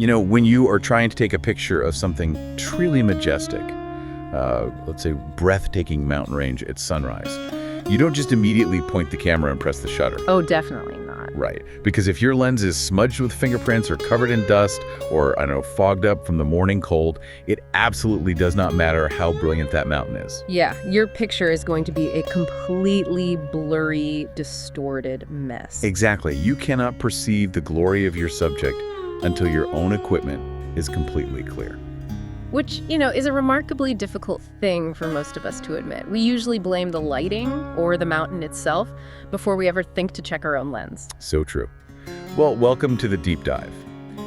You know, when you are trying to take a picture of something truly majestic, let's say breathtaking mountain range at sunrise, you don't just immediately point the camera and press the shutter. Oh, definitely not. Right. Because if your lens is smudged with fingerprints or covered in dust or, I don't know, fogged up from the morning cold, it absolutely does not matter how brilliant that mountain is. Yeah, your picture is going to be a completely blurry, distorted mess. Exactly. You cannot perceive the glory of your subject until your own equipment is completely clear. Which, is a remarkably difficult thing for most of us to admit. We usually blame the lighting or the mountain itself before we ever think to check our own lens. So true. Well, welcome to the Deep Dive.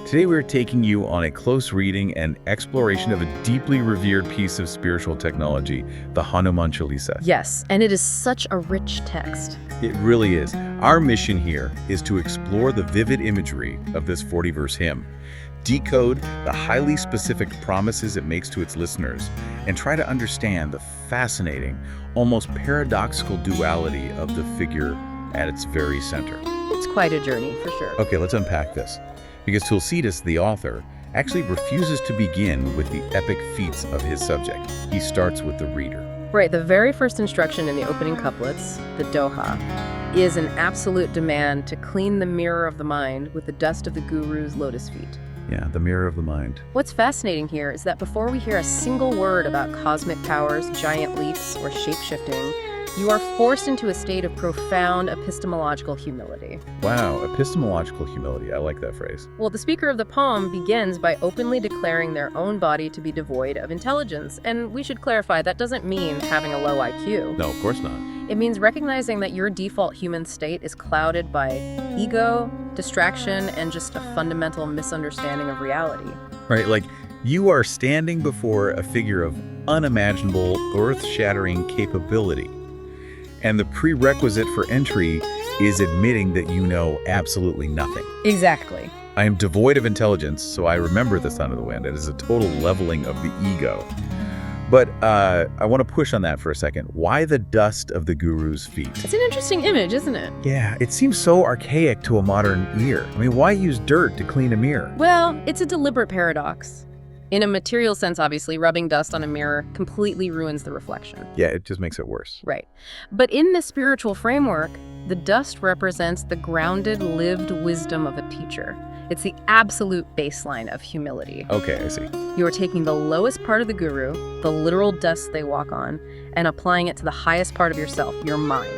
Today we're taking you on a close reading and exploration of a deeply revered piece of spiritual technology, the Hanuman Chalisa. Yes, and it is such a rich text. It really is. Our mission here is to explore the vivid imagery of this 40-verse hymn, decode the highly specific promises it makes to its listeners, and try to understand the fascinating, almost paradoxical duality of the figure at its very center. It's quite a journey, for sure. Okay, let's unpack this. Because Tulsidas, the author, actually refuses to begin with the epic feats of his subject. He starts with the reader. Right, the very first instruction in the opening couplets, the doha, is an absolute demand to clean the mirror of the mind with the dust of the guru's lotus feet. Yeah, the mirror of the mind. What's fascinating here is that before we hear a single word about cosmic powers, giant leaps, or shape-shifting, you are forced into a state of profound epistemological humility. Wow, epistemological humility. I like that phrase. Well, the speaker of the poem begins by openly declaring their own body to be devoid of intelligence. And we should clarify, that doesn't mean having a low IQ. No, of course not. It means recognizing that your default human state is clouded by ego, distraction, and just a fundamental misunderstanding of reality. Right, like you are standing before a figure of unimaginable, earth-shattering capability. And the prerequisite for entry is admitting that you know absolutely nothing. Exactly. I am devoid of intelligence, so I remember the sound of the wind. It is a total leveling of the ego. But I want to push on that for a second. Why the dust of the guru's feet? It's an interesting image, isn't it? Yeah, it seems so archaic to a modern ear. I mean, why use dirt to clean a mirror? Well, it's a deliberate paradox. In a material sense, obviously, rubbing dust on a mirror completely ruins the reflection. Yeah, it just makes it worse. Right. But in the spiritual framework, the dust represents the grounded, lived wisdom of a teacher. It's the absolute baseline of humility. Okay, I see. You are taking the lowest part of the guru, the literal dust they walk on, and applying it to the highest part of yourself, your mind.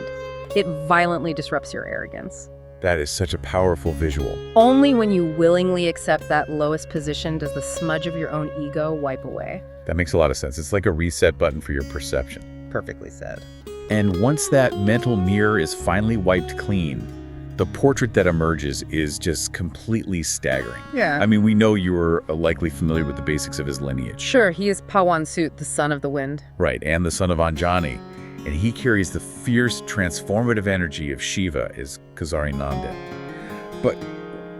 It violently disrupts your arrogance. That is such a powerful visual. Only when you willingly accept that lowest position does the smudge of your own ego wipe away. That makes a lot of sense. It's like a reset button for your perception. Perfectly said. And once that mental mirror is finally wiped clean, the portrait that emerges is just completely staggering. Yeah. I mean, we know you are likely familiar with the basics of his lineage. Sure, he is Pawan Sut, the son of the wind. Right, and the son of Anjani. And he carries the fierce, transformative energy of Shiva, is Kazari Nandan. But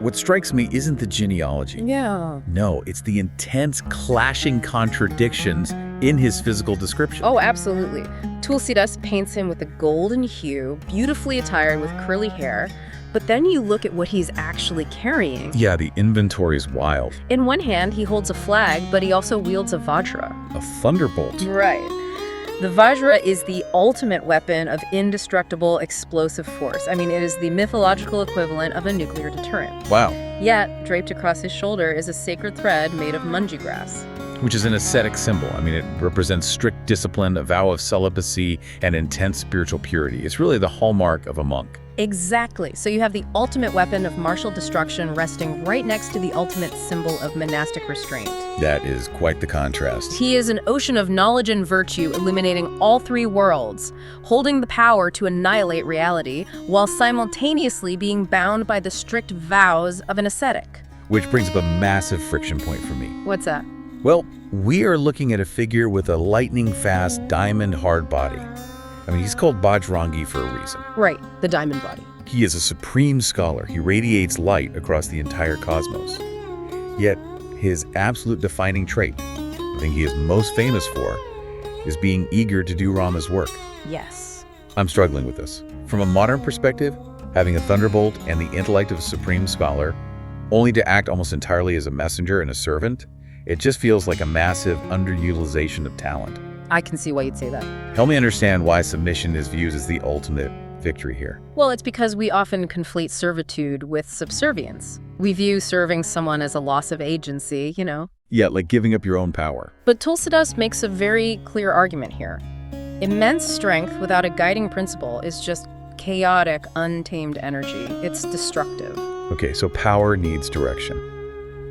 what strikes me isn't the genealogy. Yeah. No, it's the intense, clashing contradictions in his physical description. Oh, absolutely. Tulsidas paints him with a golden hue, beautifully attired with curly hair. But then you look at what he's actually carrying. Yeah, the inventory is wild. In one hand, he holds a flag, but he also wields a vajra. A thunderbolt. Right. The vajra is the ultimate weapon of indestructible explosive force. I mean, it is the mythological equivalent of a nuclear deterrent. Wow. Yet, draped across his shoulder is a sacred thread made of munji grass. Which is an ascetic symbol. I mean, it represents strict discipline, a vow of celibacy, and intense spiritual purity. It's really the hallmark of a monk. Exactly. So you have the ultimate weapon of martial destruction resting right next to the ultimate symbol of monastic restraint. That is quite the contrast. He is an ocean of knowledge and virtue, illuminating all three worlds, holding the power to annihilate reality, while simultaneously being bound by the strict vows of an ascetic. Which brings up a massive friction point for me. What's that? Well, we are looking at a figure with a lightning-fast, diamond-hard body. I mean, he's called Bajrangi for a reason. Right, the diamond body. He is a supreme scholar. He radiates light across the entire cosmos. Yet, his absolute defining trait, the thing he is most famous for, is being eager to do Rama's work. Yes. I'm struggling with this. From a modern perspective, having a thunderbolt and the intellect of a supreme scholar only to act almost entirely as a messenger and a servant. It just feels like a massive underutilization of talent. I can see why you'd say that. Help me understand why submission is viewed as the ultimate victory here. Well, it's because we often conflate servitude with subservience. We view serving someone as a loss of agency, Yeah, like giving up your own power. But Tulsidas makes a very clear argument here. Immense strength without a guiding principle is just chaotic, untamed energy. It's destructive. Okay, so power needs direction.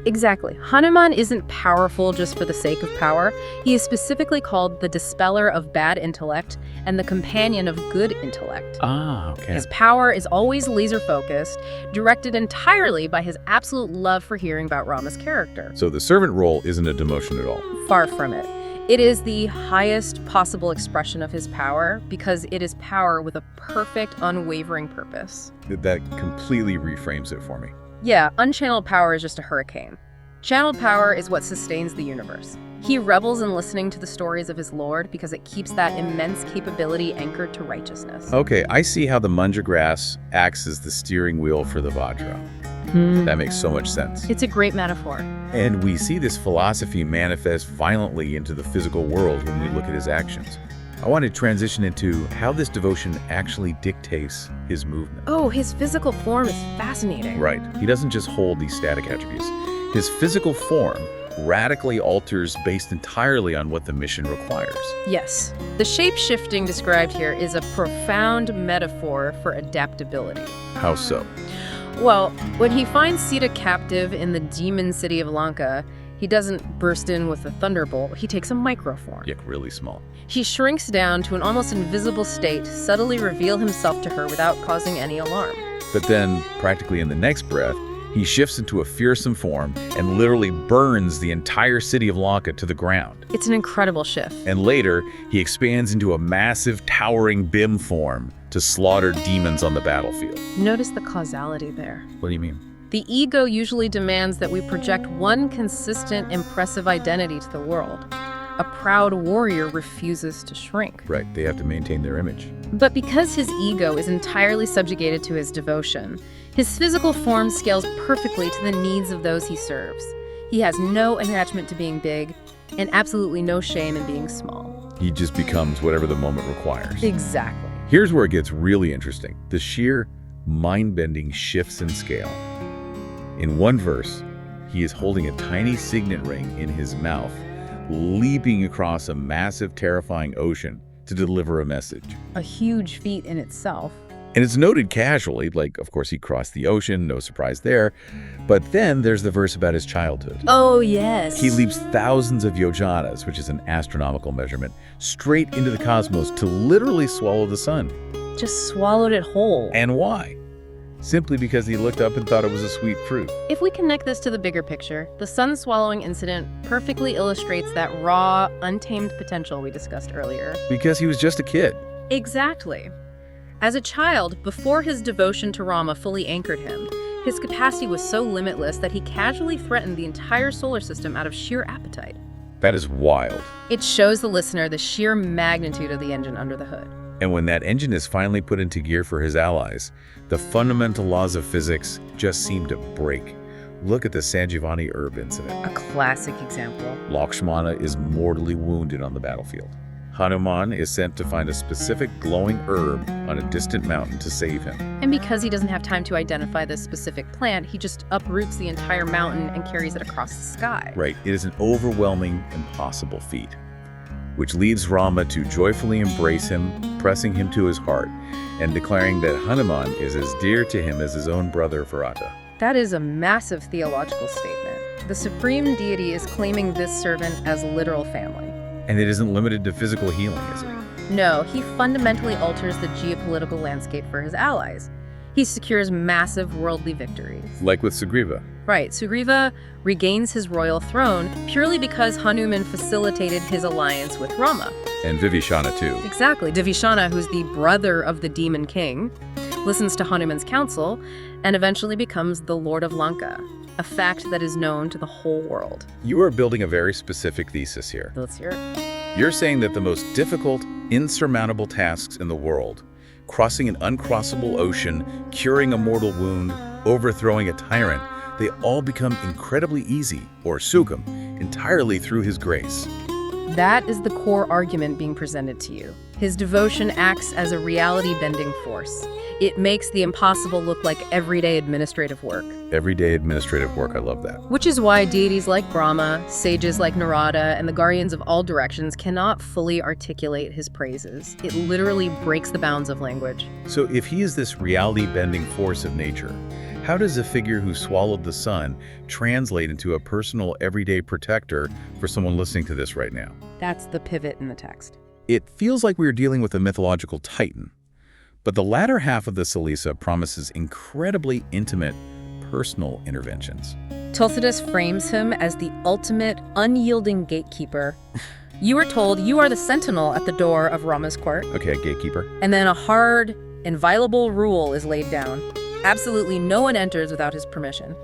Exactly. Hanuman isn't powerful just for the sake of power. He is specifically called the dispeller of bad intellect and the companion of good intellect. Ah, okay. His power is always laser-focused, directed entirely by his absolute love for hearing about Rama's character. So the servant role isn't a demotion at all. Far from it. It is the highest possible expression of his power because it is power with a perfect, unwavering purpose. That completely reframes it for me. Yeah, unchanneled power is just a hurricane. Channeled power is what sustains the universe. He revels in listening to the stories of his Lord because it keeps that immense capability anchored to righteousness. Okay, I see how the munja grass acts as the steering wheel for the Vajra. That makes so much sense. It's a great metaphor. And we see this philosophy manifest violently into the physical world when we look at his actions. I want to transition into how this devotion actually dictates his movement. Oh, his physical form is fascinating. Right. He doesn't just hold these static attributes. His physical form radically alters based entirely on what the mission requires. Yes. The shape-shifting described here is a profound metaphor for adaptability. How so? Well, when he finds Sita captive in the demon city of Lanka, he doesn't burst in with a thunderbolt, he takes a microform. Yeah, really small. He shrinks down to an almost invisible state to subtly reveal himself to her without causing any alarm. But then, practically in the next breath, he shifts into a fearsome form and literally burns the entire city of Lanka to the ground. It's an incredible shift. And later, he expands into a massive, towering Bhim form to slaughter demons on the battlefield. Notice the causality there. What do you mean? The ego usually demands that we project one consistent, impressive identity to the world. A proud warrior refuses to shrink. Right, they have to maintain their image. But because his ego is entirely subjugated to his devotion, his physical form scales perfectly to the needs of those he serves. He has no attachment to being big and absolutely no shame in being small. He just becomes whatever the moment requires. Exactly. Here's where it gets really interesting. The sheer mind-bending shifts in scale. In one verse, he is holding a tiny signet ring in his mouth, leaping across a massive, terrifying ocean to deliver a message. A huge feat in itself. And it's noted casually, like, of course, he crossed the ocean, no surprise there. But then there's the verse about his childhood. Oh, yes. He leaps thousands of yojanas, which is an astronomical measurement, straight into the cosmos to literally swallow the sun. Just swallowed it whole. And why? Simply because he looked up and thought it was a sweet fruit. If we connect this to the bigger picture, the sun swallowing incident perfectly illustrates that raw, untamed potential we discussed earlier. Because he was just a kid. Exactly. As a child, before his devotion to Rama fully anchored him, his capacity was so limitless that he casually threatened the entire solar system out of sheer appetite. That is wild. It shows the listener the sheer magnitude of the engine under the hood. And when that engine is finally put into gear for his allies, the fundamental laws of physics just seem to break. Look at the Sanjivani herb incident. A classic example. Lakshmana is mortally wounded on the battlefield. Hanuman is sent to find a specific glowing herb on a distant mountain to save him. And because he doesn't have time to identify this specific plant, he just uproots the entire mountain and carries it across the sky. Right, it is an overwhelming, impossible feat, which leads Rama to joyfully embrace him, pressing him to his heart, and declaring that Hanuman is as dear to him as his own brother Bharata. That is a massive theological statement. The supreme deity is claiming this servant as literal family. And it isn't limited to physical healing, is it? No, he fundamentally alters the geopolitical landscape for his allies. He secures massive worldly victories. Like with Sugriva. Right, Sugriva regains his royal throne purely because Hanuman facilitated his alliance with Rama. And Vibhishana too. Exactly. Vibhishana, who's the brother of the demon king, listens to Hanuman's counsel and eventually becomes the Lord of Lanka, a fact that is known to the whole world. You are building a very specific thesis here. Let's hear it. You're saying that the most difficult, insurmountable tasks in the world, crossing an uncrossable ocean, curing a mortal wound, overthrowing a tyrant, they all become incredibly easy, or sukham, entirely through his grace. That is the core argument being presented to you. His devotion acts as a reality-bending force. It makes the impossible look like everyday administrative work. Everyday administrative work, I love that. Which is why deities like Brahma, sages like Narada, and the guardians of all directions cannot fully articulate his praises. It literally breaks the bounds of language. So if he is this reality-bending force of nature, how does a figure who swallowed the sun translate into a personal, everyday protector for someone listening to this right now? That's the pivot in the text. It feels like we are dealing with a mythological titan, but the latter half of the Chalisa promises incredibly intimate, personal interventions. Tulsidas frames him as the ultimate, unyielding gatekeeper. You are told you are the sentinel at the door of Rama's court. Okay, gatekeeper. And then a hard, inviolable rule is laid down. Absolutely no one enters without his permission.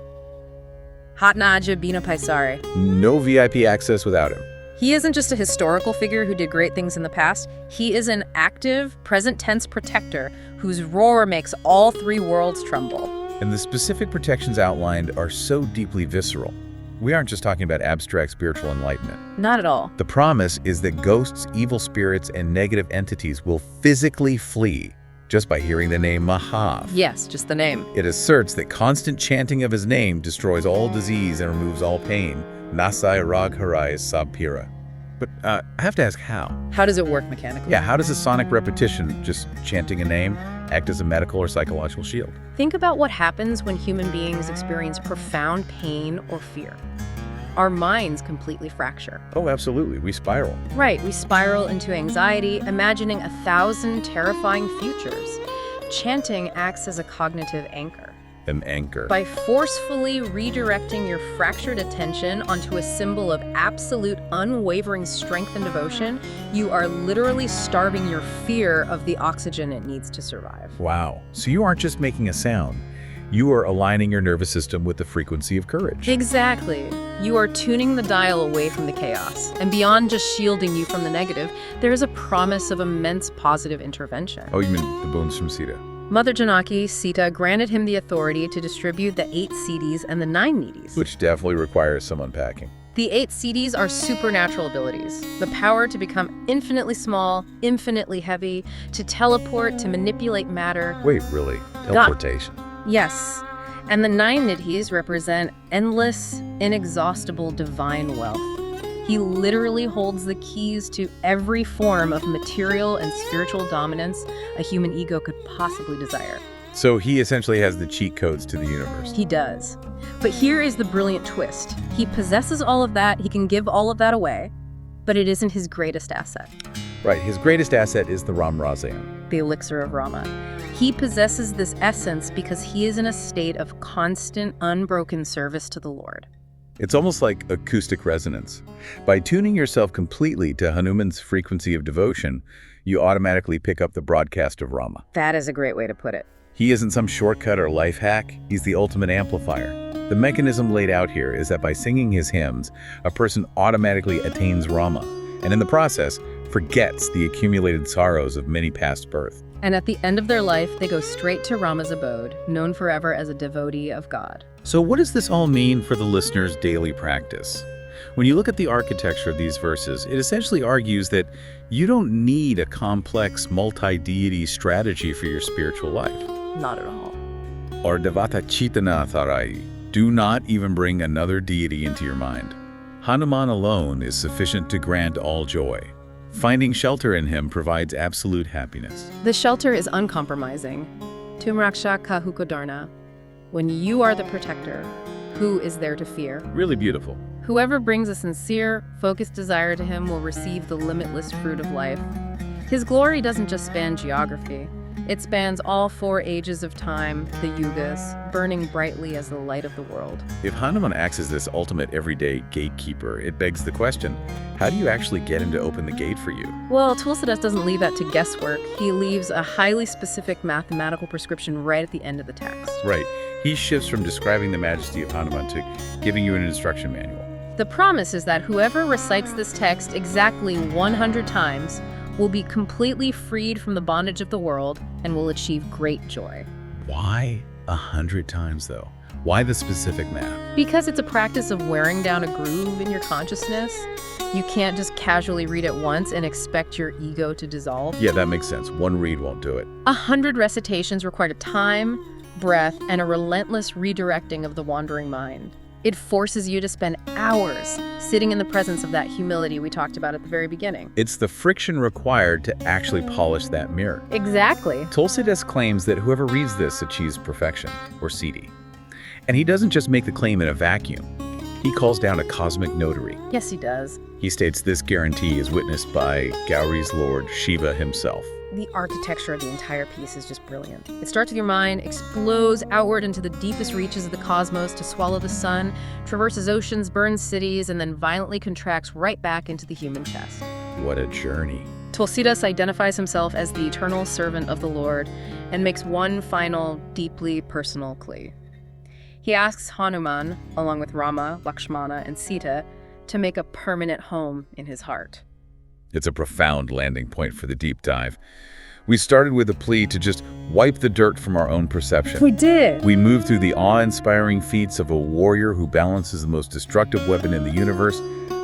Hatnaja Bina Paisare. No VIP access without him. He isn't just a historical figure who did great things in the past. He is an active, present-tense protector whose roar makes all three worlds tremble. And the specific protections outlined are so deeply visceral. We aren't just talking about abstract spiritual enlightenment. Not at all. The promise is that ghosts, evil spirits, and negative entities will physically flee just by hearing the name Mahav. Yes, just the name. It asserts that constant chanting of his name destroys all disease and removes all pain. Nasai Rag Harai Sabpira. But I have to ask how. How does it work mechanically? Yeah, how does a sonic repetition, just chanting a name, act as a medical or psychological shield? Think about what happens when human beings experience profound pain or fear. Our minds completely fracture. Oh, absolutely. We spiral. Right, we spiral into anxiety, imagining 1,000 terrifying futures. Chanting acts as a cognitive anchor. An anchor. By forcefully redirecting your fractured attention onto a symbol of absolute unwavering strength and devotion, you are literally starving your fear of the oxygen it needs to survive. Wow. So you aren't just making a sound. You are aligning your nervous system with the frequency of courage. Exactly. You are tuning the dial away from the chaos. And beyond just shielding you from the negative, there is a promise of immense positive intervention. Oh, you mean the boons from Sita? Mother Janaki, Sita, granted him the authority to distribute the 8 Siddhis and the 9 Nidhis. Which definitely requires some unpacking. The 8 Siddhis are supernatural abilities. The power to become infinitely small, infinitely heavy, to teleport, to manipulate matter. Wait, really? Teleportation? Yes. And the 9 Nidhis represent endless, inexhaustible divine wealth. He literally holds the keys to every form of material and spiritual dominance a human ego could possibly desire. So he essentially has the cheat codes to the universe. He does. But here is the brilliant twist. He possesses all of that, he can give all of that away, but it isn't his greatest asset. Right, his greatest asset is the Ram Rasayan. The elixir of Rama. He possesses this essence because he is in a state of constant, unbroken service to the Lord. It's almost like acoustic resonance. By tuning yourself completely to Hanuman's frequency of devotion, you automatically pick up the broadcast of Rama. That is a great way to put it. He isn't some shortcut or life hack, he's the ultimate amplifier. The mechanism laid out here is that by singing his hymns, a person automatically attains Rama, and in the process, forgets the accumulated sorrows of many past births. And at the end of their life, they go straight to Rama's abode, known forever as a devotee of God. So what does this all mean for the listener's daily practice? When you look at the architecture of these verses, it essentially argues that you don't need a complex multi-deity strategy for your spiritual life. Not at all. Or devata chitana tharai. Do not even bring another deity into your mind. Hanuman alone is sufficient to grant all joy. Finding shelter in him provides absolute happiness. The shelter is uncompromising. Tumraksha kahukodarna. When you are the protector, who is there to fear? Really beautiful. Whoever brings a sincere, focused desire to him will receive the limitless fruit of life. His glory doesn't just span geography. It spans all 4 ages of time, the yugas, burning brightly as the light of the world. If Hanuman acts as this ultimate everyday gatekeeper, it begs the question, how do you actually get him to open the gate for you? Well, Tulsidas doesn't leave that to guesswork. He leaves a highly specific mathematical prescription right at the end of the text. Right. He shifts from describing the majesty of Hanuman to giving you an instruction manual. The promise is that whoever recites this text exactly 100 times will be completely freed from the bondage of the world and will achieve great joy. Why 100 times, though? Why the specific math? Because it's a practice of wearing down a groove in your consciousness. You can't just casually read it once and expect your ego to dissolve. Yeah, that makes sense. One read won't do it. 100 recitations require time, breath, and a relentless redirecting of the wandering mind. It forces you to spend hours sitting in the presence of that humility we talked about at the very beginning. It's the friction required to actually polish that mirror. Exactly. Tulsidas claims that whoever reads this achieves perfection, or siddhi. And he doesn't just make the claim in a vacuum. He calls down a cosmic notary. Yes, he does. He states this guarantee is witnessed by Gauri's lord, Shiva himself. The architecture of the entire piece is just brilliant. It starts with your mind, explodes outward into the deepest reaches of the cosmos to swallow the sun, traverses oceans, burns cities, and then violently contracts right back into the human chest. What a journey. Tulsidas identifies himself as the eternal servant of the Lord and makes one final, deeply personal plea. He asks Hanuman, along with Rama, Lakshmana, and Sita, to make a permanent home in his heart. It's a profound landing point for the deep dive. We started with a plea to just wipe the dirt from our own perception. We did! We moved through the awe-inspiring feats of a warrior who balances the most destructive weapon in the universe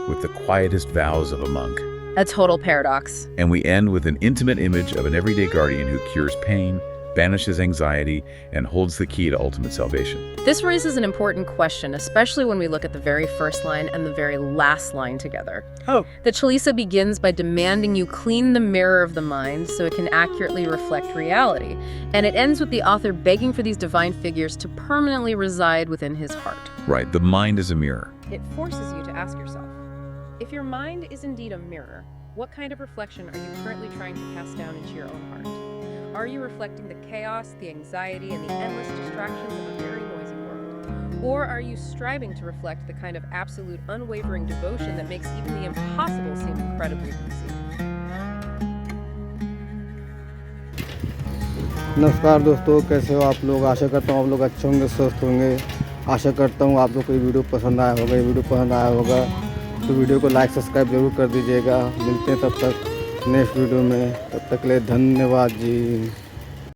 with the quietest vows of a monk. A total paradox. And we end with an intimate image of an everyday guardian who cures pain, banishes anxiety, and holds the key to ultimate salvation. This raises an important question, especially when we look at the very first line and the very last line together. Oh. The Chalisa begins by demanding you clean the mirror of the mind so it can accurately reflect reality. And it ends with the author begging for these divine figures to permanently reside within his heart. Right, the mind is a mirror. It forces you to ask yourself, if your mind is indeed a mirror, what kind of reflection are you currently trying to cast down into your own heart? Are you reflecting the chaos, the anxiety, and the endless distractions of a very noisy world? Or are you striving to reflect the kind of absolute, unwavering devotion that makes even the impossible seem incredibly easy? नमस्कार दोस्तों, कैसे हो आप लोग। आशा करता हूँ आप लोग अच्छे होंगे, स्वस्थ होंगे। आशा करता हूँ आप लोग को ये वीडियो पसंद आया होगा। ये वीडियो पसंद आया होगा तो वीडियो को लाइक सब्सक्राइब जरूर कर दीजिएगा। मिलते हैं तब तक नेक्स्ट वीडियो में। तब तक के लिए धन्यवाद जी।